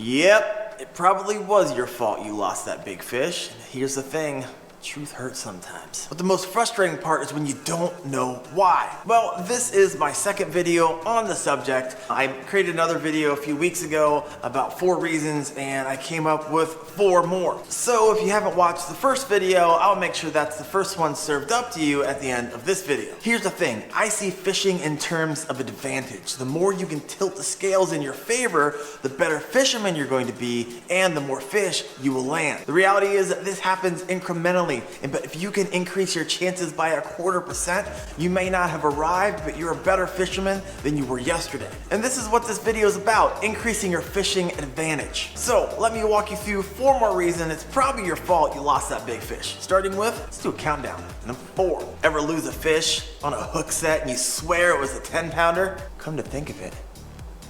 Yep, it probably was your fault you lost that big fish. And here's the thing. Truth hurts sometimes. But the most frustrating part is when you don't know why. Well, this is my second video on the subject. I created another video a few weeks ago about 4 reasons, and I came up with 4 more. So if you haven't watched the first video, I'll make sure that's the first one served up to you at the end of this video. Here's the thing, I see fishing in terms of advantage. The more you can tilt the scales in your favor, the better fisherman you're going to be, and the more fish you will land. The reality is that this happens incrementally. But if you can increase your chances by 1/4%, you may not have arrived, but you're a better fisherman than you were yesterday. And this is what this video is about, increasing your fishing advantage. So let me walk you through 4 more reasons it's probably your fault you lost that big fish. Starting with, let's do a countdown. Number 4, ever lose a fish on a hook set and you swear it was a 10-pounder? Come to think of it,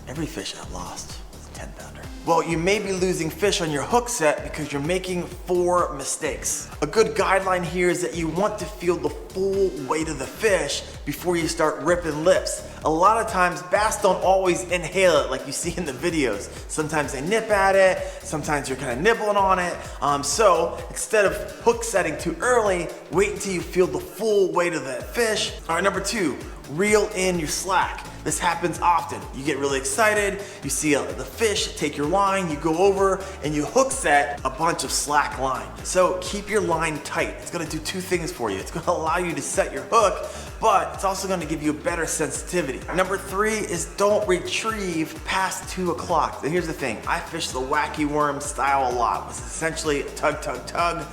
every fish I lost was a 10-pounder. Well, you may be losing fish on your hook set because you're making 4 mistakes. A good guideline here is that you want to feel the full weight of the fish before you start ripping lips. A lot of times bass don't always inhale it like you see in the videos. Sometimes they nip at it, sometimes you're kind of nibbling on it. So instead of hook setting too early, wait until you feel the full weight of that fish. All right, number 2, reel in your slack. This happens often. You get really excited, you see the fish, take your line, you go over and you hook set a bunch of slack line. So keep your line tight. It's gonna do 2 things for you. It's gonna allow you to set your hook, but it's also gonna give you a better sensitivity. Number 3 is don't retrieve past 2 o'clock. Here's the thing, I fish the wacky worm style a lot. It's essentially tug, tug, tug,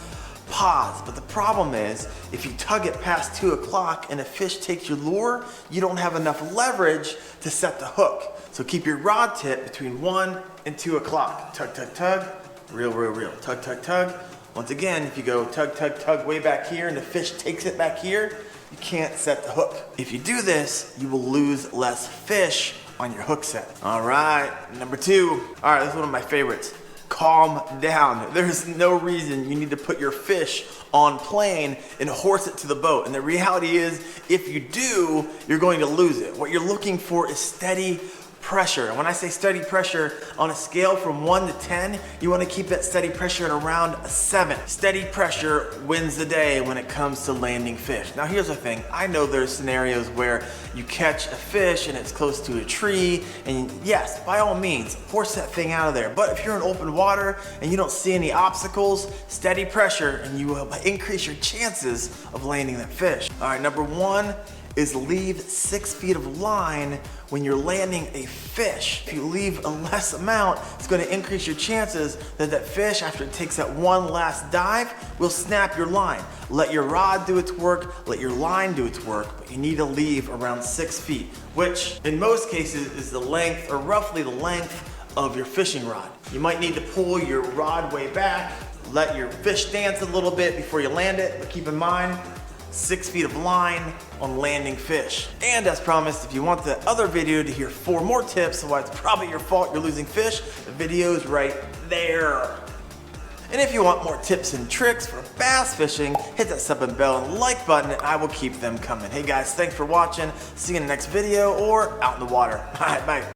pause. But the problem is, if you tug it past 2 o'clock and a fish takes your lure, you don't have enough leverage to set the hook. So keep your rod tip between 1 and 2 o'clock. Tug, tug, tug, reel, reel, reel. Tug, tug, tug. Once again, if you go tug, tug, tug way back here and the fish takes it back here, you can't set the hook. If you do this, you will lose less fish on your hook set. All right, number 2. All right, this is one of my favorites. Calm down. There's no reason you need to put your fish on plane and horse it to the boat. And the reality is, if you do, you're going to lose it. What you're looking for is steady pressure. And when I say steady pressure, on a scale from 1 to 10, you want to keep that steady pressure at around a 7. Steady pressure wins the day when it comes to landing fish. Now here's the thing, I know there's scenarios where you catch a fish and it's close to a tree, and yes, by all means, force that thing out of there. But if you're in open water and you don't see any obstacles, steady pressure and you will increase your chances of landing that fish. All right, number 1 is leave 6 feet of line when you're landing a fish. If you leave a less amount, it's going to increase your chances that that fish, after it takes that one last dive, will snap your line. Let your rod do its work, let your line do its work, but you need to leave around 6 feet, which in most cases is the length, or roughly the length, of your fishing rod. You might need to pull your rod way back, let your fish dance a little bit before you land it, but keep in mind, 6 feet of line on landing fish. And as promised, if you want the other video to hear 4 more tips on why it's probably your fault you're losing fish, the video is right there. And if you want more tips and tricks for bass fishing, hit that sub and bell and like button and I will keep them coming. Hey guys, thanks for watching. See you in the next video or out in the water. All right, bye.